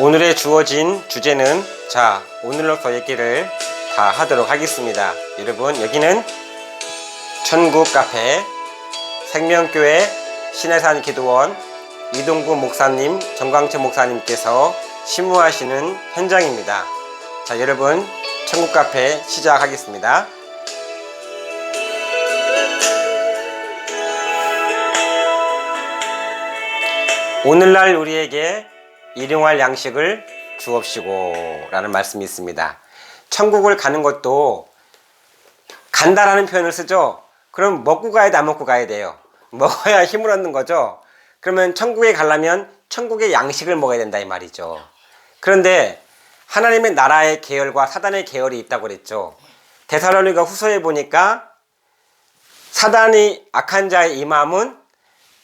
오늘의 주어진 주제는 오늘로서 얘기를 다 하도록 하겠습니다. 여러분, 여기는 천국 카페 생명교회 신해산 기도원 이동구 목사님, 정광채 목사님께서 심무하시는 현장입니다. 여러분, 천국 카페 시작하겠습니다. 오늘날 우리에게 일용할 양식을 주옵시고 라는 말씀이 있습니다. 천국을 가는 것도 간다라는 표현을 쓰죠. 그럼 먹고 가야 돼, 안 먹고 가야 돼요? 먹어야 힘을 얻는 거죠. 그러면 천국에 가려면 천국의 양식을 먹어야 된다 이 말이죠. 그런데 하나님의 나라의 계열과 사단의 계열이 있다고 그랬죠. 데살로니가 후서에 보니까 사단이 악한 자의 임함은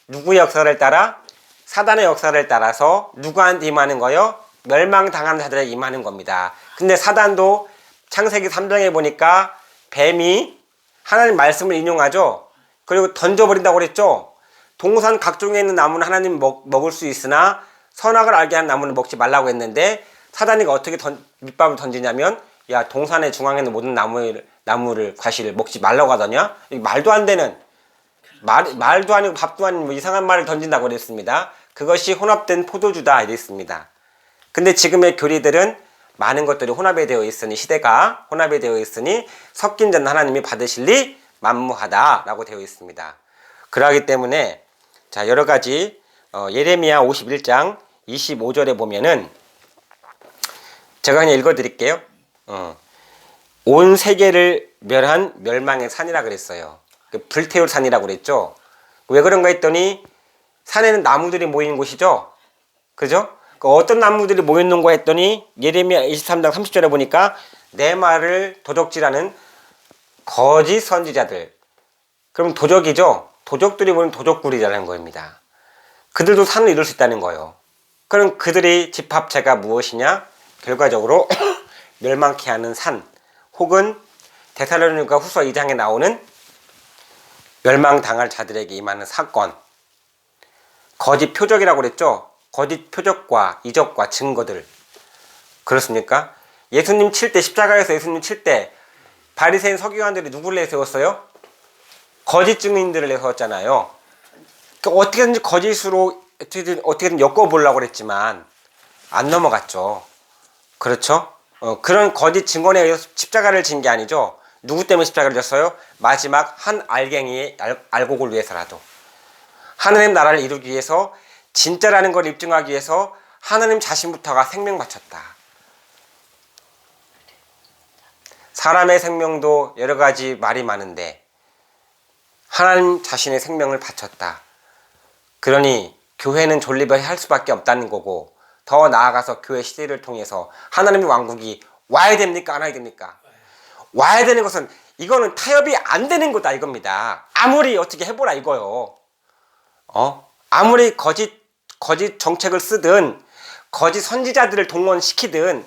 누구의 역사를 따라? 사단의 역사를 따라서 누구한테 임하는 거요? 멸망당하는 자들에게 임하는 겁니다. 근데 사단도 창세기 3장에 보니까 뱀이 하나님 말씀을 인용하죠. 그리고 던져버린다고 그랬죠. 동산 각종에 있는 나무는 하나님 먹을 수 있으나 선악을 알게 하는 나무는 먹지 말라고 했는데 사단이가 어떻게 밑밥을 던지냐면, 야, 동산의 중앙에 있는 모든 나무를 과실을 먹지 말라고 하더냐? 말도 안 되는, 말도 아니고 밥도 아니고 이상한 말을 던진다고 그랬습니다. 그것이 혼합된 포도주다 이랬습니다. 근데 지금의 교리들은 많은 것들이 혼합이 되어 있으니, 시대가 혼합이 되어 있으니 섞인 자는 하나님이 받으실리 만무하다 라고 되어 있습니다. 그러기 때문에 여러가지 예레미야 51장 25절에 보면은 제가 그냥 읽어 드릴게요. 온 세계를 멸한 멸망의 산이라 그랬어요. 불태울 산이라고 그랬죠. 왜 그런가 했더니 산에는 나무들이 모이는 곳이죠. 그죠? 어떤 나무들이 모였는가 했더니 예레미야 23장 30절에 보니까 내 말을 도적질하는 거짓 선지자들. 그럼 도적이죠. 도적들이 모이는 도적굴이라는 겁니다. 그들도 산을 이룰 수 있다는 거예요. 그럼 그들의 집합체가 무엇이냐? 결과적으로 멸망케 하는 산, 혹은 데살로니가 후서 2장에 나오는 멸망당할 자들에게 임하는 사건, 거짓 표적이라고 그랬죠. 거짓 표적과 이적과 증거들. 그렇습니까? 예수님 칠 때, 십자가에서 예수님 칠 때 바리새인 서기관들이 누구를 내세웠어요? 거짓 증인들을 내세웠잖아요. 어떻게든지 거짓으로 어떻게든 엮어보려고 그랬지만 안 넘어갔죠. 그렇죠? 그런 거짓 증언에 의해서 십자가를 진 게 아니죠. 누구 때문에 십자가를 졌어요? 마지막 한 알갱이의 알곡을 위해서라도. 하나님 나라를 이루기 위해서, 진짜라는 걸 입증하기 위해서 하나님 자신부터가 생명 바쳤다. 사람의 생명도 여러 가지 말이 많은데 하나님 자신의 생명을 바쳤다. 그러니 교회는 존립을 할 수밖에 없다는 거고, 더 나아가서 교회 시대를 통해서 하나님의 왕국이 와야 됩니까? 안 와야 됩니까? 와야 되는 것은, 이거는 타협이 안 되는 거다 이겁니다. 아무리 어떻게 해보라 이거요. 아무리 거짓 정책을 쓰든, 거짓 선지자들을 동원시키든,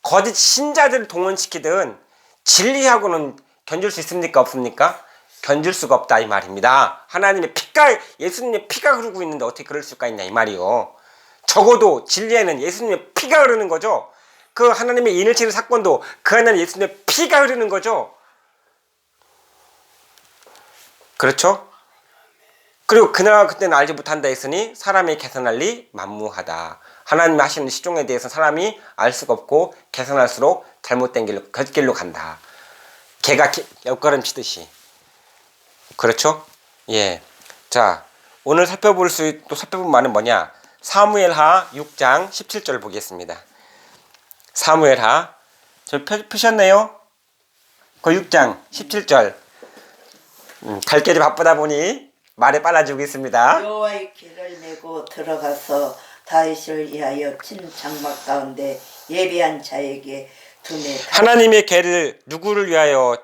거짓 신자들을 동원시키든 진리하고는 견줄 수 있습니까? 없습니까? 견줄 수가 없다 이 말입니다. 하나님의 피가, 예수님의 피가 흐르고 있는데 어떻게 그럴 수가 있냐 이 말이요. 적어도 진리에는 예수님의 피가 흐르는 거죠. 그 하나님의 인을 치는 사건도 그 안에는 예수님의 피가 흐르는 거죠. 그렇죠? 그리고 그나마 그때는 알지 못한다 했으니 사람이 개선할리 만무하다. 하나님이 하시는 시종에 대해서 사람이 알 수가 없고 개선할수록 잘못된 길로, 곁길로 간다. 개가 옆걸음 치듯이. 그렇죠? 예. 오늘 살펴볼 말은 뭐냐? 사무엘하 6장 17절을 보겠습니다. 사무엘하, 저 펴셨네요? 그 6장 17절. 갈 길이 바쁘다 보니 말에 빨라지고 있습니다. 여호와의 길을 메고 들어가서 다윗을 위하여 친 장막 가운데 예비한 자에게 두매. 하나님의 계를 누구를 위하여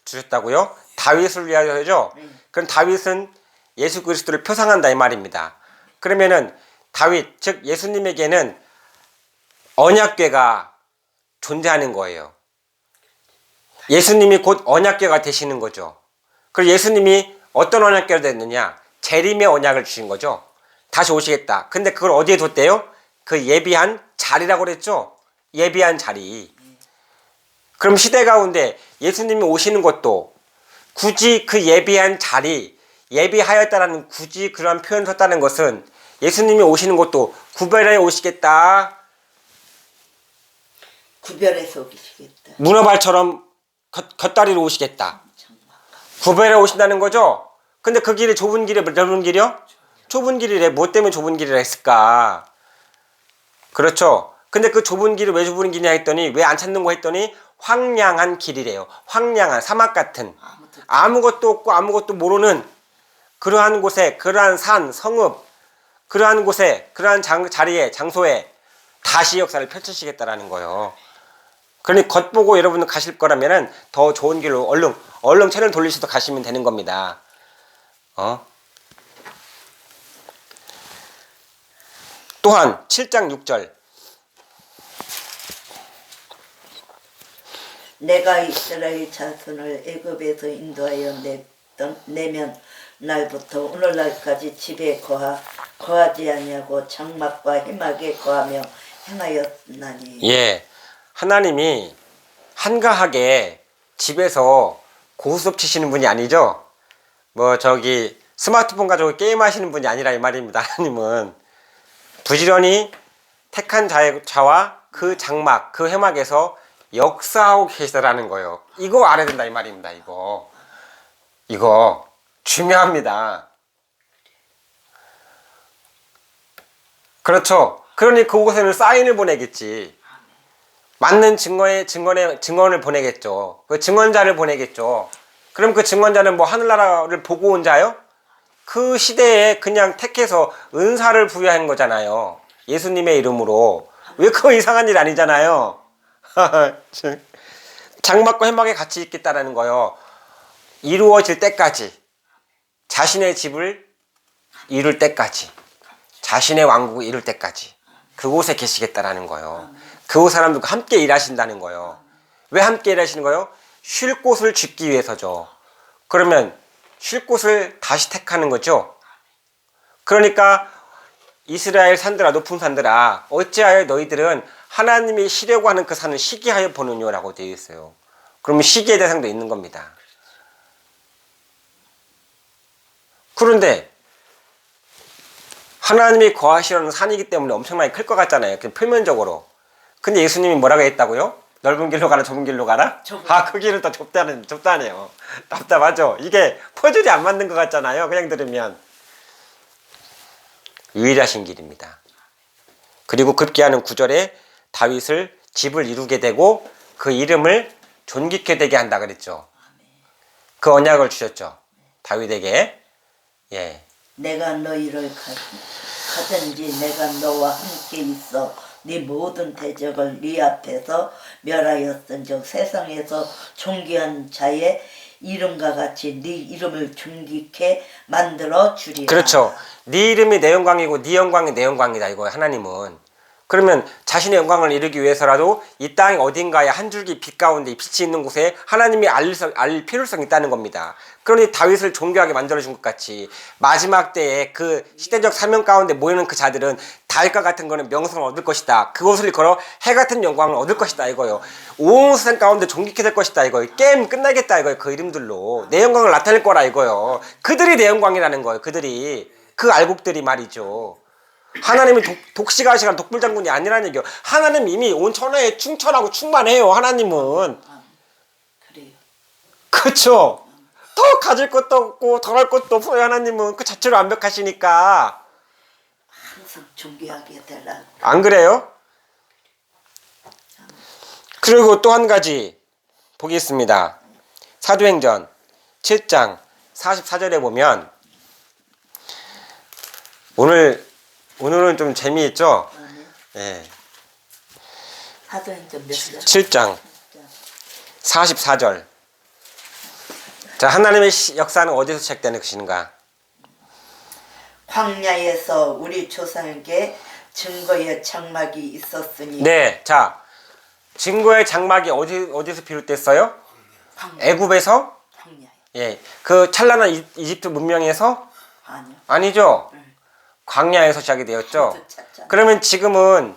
주셨다고요? 다윗을 위하여죠. 그럼 다윗은 예수 그리스도를 표상한다 이 말입니다. 그러면은 다윗, 즉 예수님에게는 언약궤가 존재하는 거예요. 예수님이 곧 언약궤가 되시는 거죠. 그리고 예수님이 어떤 언약궤가 됐느냐? 재림의 언약을 주신 거죠. 다시 오시겠다. 근데 그걸 어디에 뒀대요? 그 예비한 자리라고 그랬죠? 예비한 자리. 그럼 시대 가운데 예수님이 오시는 것도 굳이 그 예비한 자리, 예비하였다라는 굳이 그런 표현을 썼다는 것은 예수님이 오시는 것도 구별해 오시겠다. 구별해서 오시겠다. 문어발처럼 곁다리로 오시겠다. 구별해 오신다는 거죠? 근데 그 길이 좁은 길이 넓은 길이요? 좁은 길이래. 뭐 때문에 좁은 길이라 했을까? 그렇죠. 근데 그 좁은 길이 왜 좁은 길이냐 했더니 왜 안 찾는 거 했더니 황량한 길이래요. 황량한 사막 같은 아무것도 없고 아무것도 모르는 그러한 곳에 그러한 산, 성읍 그러한 곳에 그러한 자리에 장소에 다시 역사를 펼치시겠다라는 거예요. 그러니 겉보고 여러분은 가실 거라면은 더 좋은 길로 얼른 채널 돌리셔서 가시면 되는 겁니다. 또한 7장 6절 내가 이스라엘 자손을 애굽에서 인도하여 내면 날부터 오늘날까지 집에 거하지 아니하고 장막과 해막에 거하며 행하였나니. 예, 하나님이 한가하게 집에서 고스톱 치시는 분이 아니죠. 뭐 저기 스마트폰 가지고 게임하시는 분이 아니라 이 말입니다. 하나님은 부지런히 택한 자와 그 장막, 그 해막에서 역사하고 계시다라는 거예요. 이거 알아야 된다 이 말입니다. 이거 중요합니다. 그렇죠. 그러니 그곳에는 사인을 보내겠지. 맞는 증언을 보내겠죠. 그 증언자를 보내겠죠. 그럼 그 증언자는 뭐 하늘나라를 보고 온 자요? 그 시대에 그냥 택해서 은사를 부여한 거잖아요. 예수님의 이름으로. 왜 그거 이상한 일 아니잖아요. 장막과 해막에 같이 있겠다라는 거요. 이루어질 때까지, 자신의 집을 이룰 때까지, 자신의 왕국을 이룰 때까지 그곳에 계시겠다라는 거요. 그곳 사람들과 함께 일하신다는 거요. 왜 함께 일하시는 거요? 쉴 곳을 짓기 위해서죠. 그러면 쉴 곳을 다시 택하는 거죠. 그러니까 이스라엘 산들아, 높은 산들아, 어찌하여 너희들은 하나님이 쉬려고 하는 그 산을 시기하여 보느뇨 라고 되어 있어요. 그러면 시기의 대상도 있는 겁니다. 그런데 하나님이 거하시려는 산이기 때문에 엄청나게 클 것 같잖아요. 표면적으로. 근데 예수님이 뭐라고 했다고요? 넓은 길로 가라, 좁은 길로 가라? 그 길은 더 좁다네요. 답답하죠? 이게 퍼즐이 안 맞는 것 같잖아요. 그냥 들으면. 유일하신 길입니다. 그리고 급기야는 9절에 다윗을 집을 이루게 되고 그 이름을 존귀케 되게 한다 그랬죠. 그 언약을 주셨죠. 다윗에게. 예. 내가 너희를 가든지 내가 너와 함께 있어 네 모든 대적을 네 앞에서 멸하였은즉 세상에서 존귀한 자의 이름과 같이 네 이름을 존귀케 만들어 주리라. 그렇죠. 네 이름이 내 영광이고 네 영광이 내 영광이다 이거예요. 하나님은. 그러면 자신의 영광을 이루기 위해서라도 이 땅 어딘가에 한 줄기 빛 가운데 빛이 있는 곳에 하나님이 알 필요성이 있다는 겁니다. 그러니 다윗을 존귀하게 만들어준 것 같이 마지막 때에 그 시대적 사명 가운데 모이는 그 자들은 다윗과 같은 거는 명성을 얻을 것이다. 그것을 걸어 해 같은 영광을 얻을 것이다 이거요. 온 세상 가운데 존귀케 될 것이다 이거요. 게임 끝나겠다 이거요. 그 이름들로 내 영광을 나타낼 거라 이거요. 그들이 내 영광이라는 거예요. 그들이 그 알곡들이 말이죠. 하나님이 독시가시간 독불장군이 아니라는 얘기요. 하나님 이미 온 천하에 충천하고 충만해요. 하나님은. 그래요. 그렇죠. 더 가질 것도 없고 더 할 것도 없어요. 하나님은 그 자체로 완벽하시니까. 항상 존귀하게 되라. 안 그래요? 그리고 또 한 가지 보겠습니다. 사도행전 7장 44절에 보면 오늘은 좀 재미있죠? 예. 사도행전 몇 절? 7장 44절. 자, 하나님의 역사는 어디서 시작되는 것인가? 광야에서 우리 조상에게 증거의 장막이 있었으니. 네, 자, 증거의 장막이 어디서 비롯됐어요? 광야. 애굽에서? 광야. 예, 그 찬란한 이집트 문명에서? 아니요. 아니죠. 광야에서 시작이 되었죠. 찾잖아. 그러면 지금은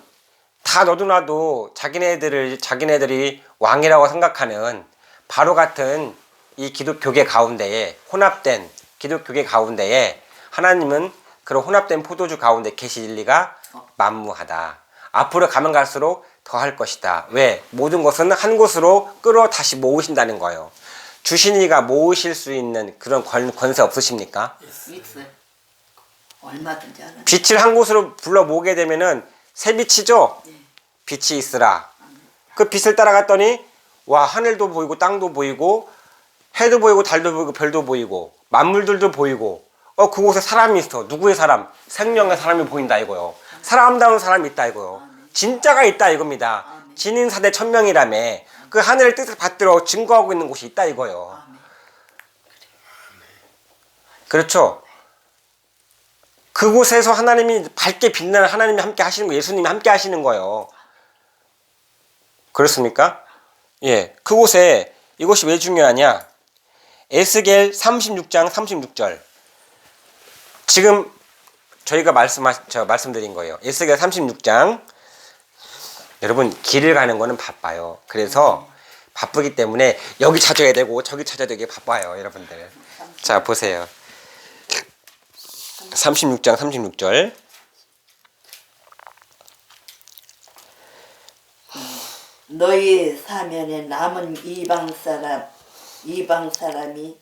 다 너도나도 자기네들이 왕이라고 생각하는 바로 같은 이 기독교계 가운데에 혼합된 기독교계 가운데에 하나님은 그런 혼합된 포도주 가운데 계실 리가 만무하다. 앞으로 가면 갈수록 더 할 것이다. 왜? 모든 것은 한 곳으로 끌어 다시 모으신다는 거예요. 주신 이가 모으실 수 있는 그런 권세 없으십니까? 있어요. 얼마든지 하는. 빛을 한 곳으로 불러 모으게 되면은 새 빛이죠? 빛이 있으라. 그 빛을 따라갔더니 와, 하늘도 보이고 땅도 보이고 해도 보이고 달도 보이고 별도 보이고 만물들도 보이고 그곳에 사람이 있어. 누구의 사람? 생명의 사람이 보인다 이거요. 사람다운 사람이 있다 이거요. 진짜가 있다 이겁니다. 진인사대 천명이라며 그 하늘의 뜻을 받들어 증거하고 있는 곳이 있다 이거요. 그렇죠? 그곳에서 하나님이 밝게 빛나는 하나님이 함께 하시는 거, 예수님이 함께 하시는 거예요. 그렇습니까? 예, 그곳에 이것이 왜 중요하냐? 에스겔 36장 36절. 지금 저희가 말씀드린 거예요. 에스겔 36장. 여러분, 길을 가는 거는 바빠요. 그래서 바쁘기 때문에 여기 찾아야 되고 저기 찾아야 되게 바빠요, 여러분들. 자, 보세요. 36장 36절. 너희 사면에 남은 이방 사람이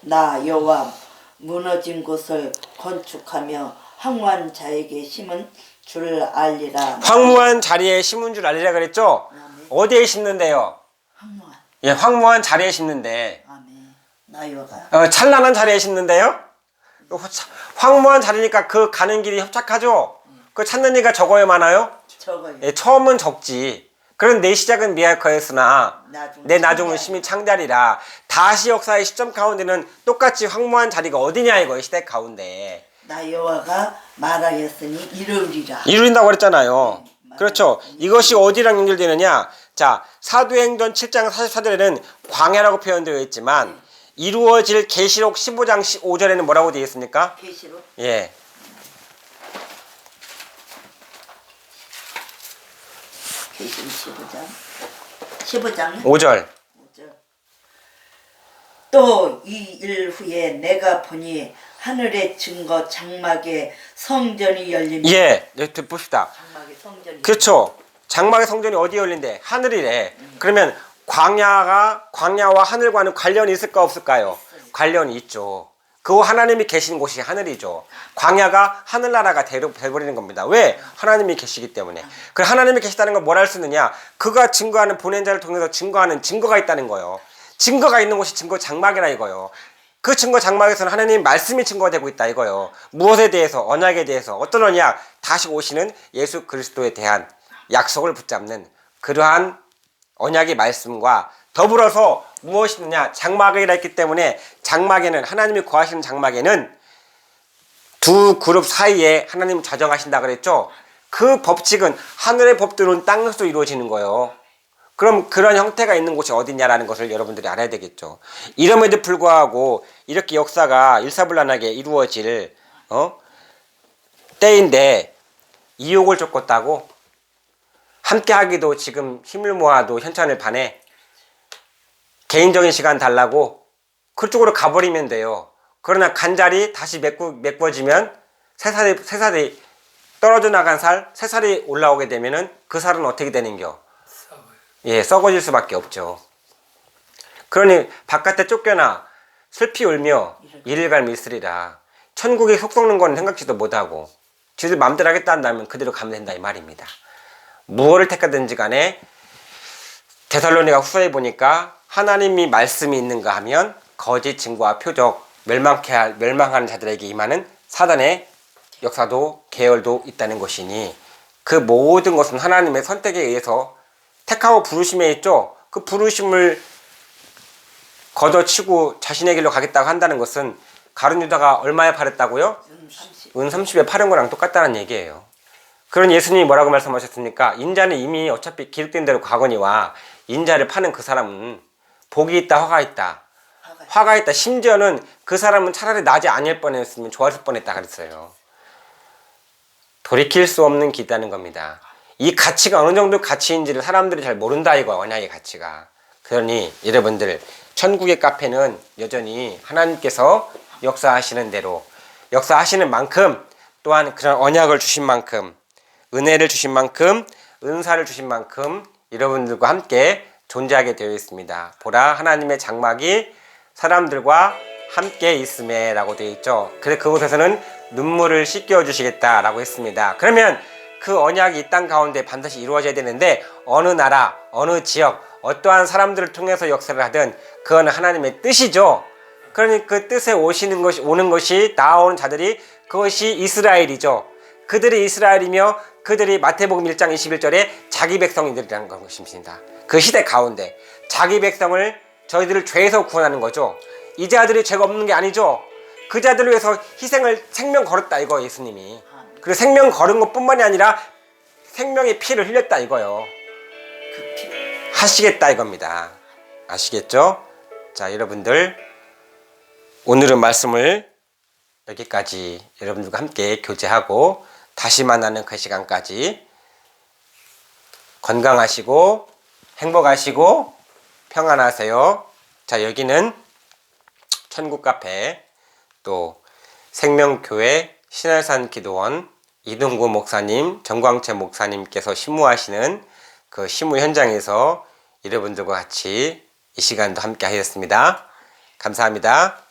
나 여호와 무너진 곳을 건축하며 황무한 자에게 심은 줄 알리라. 황무한 자리에 심은 줄 알리라 그랬죠? 어디에 심는데요? 황무한. 예, 황무한 자리에 심는데. 아멘. 나 여호와가. 찬란한 자리에 심는데요? 황무한 자리니까 그 가는 길이 협착하죠? 그 찾는 이가 적어요, 많아요? 적어요. 예, 처음은 적지. 그런 내 시작은 미약하였으나 내 나중은 심히 창대하리라. 다시 역사의 시점 가운데는 똑같이 황무한 자리가 어디냐 이거예요, 시대 가운데. 나 여호와가 말하였으니 이루리라. 이루린다고 그랬잖아요. 그렇죠. 이것이 어디랑 연결되느냐? 자, 사도행전 7장 44절에는 광야라고 표현되어 있지만 이루어질 계시록 15장 5절에는 뭐라고 되어 있습니까? 계시록. 예. 계시록 15장. 5절. 또 이 일 후에 내가 보니 하늘의 증거 장막의 성전이 열리며. 예. 여기 봅시다. 장막의 성전이. 그렇죠. 장막의 성전이 어디에 열린대? 하늘이래. 그러면 광야와 하늘과는 관련이 있을까 없을까요? 관련이 있죠. 그 하나님이 계신 곳이 하늘이죠. 광야가 하늘나라가 되버리는 겁니다. 왜? 하나님이 계시기 때문에. 그 하나님이 계시다는 걸 뭘 할 수 있느냐? 그가 증거하는 보낸 자를 통해서 증거하는 증거가 있다는 거예요. 증거가 있는 곳이 증거 장막이라 이거예요. 그 증거 장막에서는 하나님 말씀이 증거가 되고 있다 이거예요. 무엇에 대해서? 언약에 대해서. 어떤 언약? 다시 오시는 예수 그리스도에 대한 약속을 붙잡는 그러한 언약의 말씀과 더불어서 무엇이 있느냐? 장막이라 했기 때문에 장막에는 하나님이 거하시는 장막에는 두 그룹 사이에 하나님이 자정하신다 그랬죠? 그 법칙은 하늘의 법들은 땅에서 이루어지는 거예요. 그럼 그런 형태가 있는 곳이 어디냐라는 것을 여러분들이 알아야 되겠죠. 이름에도 불구하고 이렇게 역사가 일사불란하게 이루어질 때인데 이욕을 쫓겠다고 함께 하기도 지금 힘을 모아도 현찬을 반해 개인적인 시간 달라고 그쪽으로 가버리면 돼요. 그러나 간절히 다시 메꿔지면 새살이 떨어져 나간 살, 새살이 올라오게 되면은 그 살은 어떻게 되는겨? 예, 썩어질 수밖에 없죠. 그러니 바깥에 쫓겨나 슬피 울며 이를 갈미 있으리라. 천국이 속 썩는 건 생각지도 못하고 지들 마음대로 하겠다 한다면 그대로 가면 된다 이 말입니다. 무엇을 택하든지 간에 데살로니가 후서에 보니까 하나님이 말씀이 있는가 하면 거짓 증거와 표적 멸망하는 자들에게 임하는 사단의 역사도 계열도 있다는 것이니 그 모든 것은 하나님의 선택에 의해서 택하고 부르심에 있죠. 그 부르심을 걷어치고 자신의 길로 가겠다고 한다는 것은 가룟 유다가 얼마에 팔았다고요? 은 30에 팔은 거랑 똑같다는 얘기예요. 그런 예수님이 뭐라고 말씀하셨습니까? 인자는 이미 어차피 기록된 대로 가거니와 인자를 파는 그 사람은 복이 있다 화가 있다. 화가 있다. 심지어는 그 사람은 차라리 나지 아니할 뻔했으면 좋았을 뻔했다 그랬어요. 돌이킬 수 없는 길이라는 겁니다. 이 가치가 어느 정도 가치인지를 사람들이 잘 모른다 이거 언약의 가치가. 그러니 여러분들 천국의 카페는 여전히 하나님께서 역사하시는 대로 역사하시는 만큼 또한 그런 언약을 주신 만큼 은혜를 주신 만큼 은사를 주신 만큼 여러분들과 함께 존재하게 되어 있습니다. 보라 하나님의 장막이 사람들과 함께 있음에 라고 되어 있죠. 그래서 그곳에서는 눈물을 씻겨 주시겠다 라고 했습니다. 그러면 그 언약이 이 땅 가운데 반드시 이루어져야 되는데 어느 나라 어느 지역 어떠한 사람들을 통해서 역사를 하든 그건 하나님의 뜻이죠. 그러니 그 뜻에 오는 것이 나아오는 자들이 그것이 이스라엘이죠. 그들이 이스라엘이며 그들이 마태복음 1장 21절에 자기 백성이들이라는 것입니다. 그 시대 가운데 자기 백성을 저희들을 죄에서 구원하는 거죠. 이 자들이 죄가 없는 게 아니죠. 그 자들을 위해서 희생을 생명 걸었다 이거 예수님이. 그리고 생명 걸은 것뿐만이 아니라 생명의 피를 흘렸다 이거요. 그 피. 하시겠다 이겁니다. 아시겠죠? 자 여러분들 오늘은 말씀을 여기까지 여러분들과 함께 교제하고 다시 만나는 그 시간까지 건강하시고 행복하시고 평안하세요. 자 여기는 천국 카페 또 생명교회 신할산 기도원 이동구 목사님 정광채 목사님께서 심무하시는 그 심무 현장에서 여러분들과 같이 이 시간도 함께 하셨습니다. 감사합니다.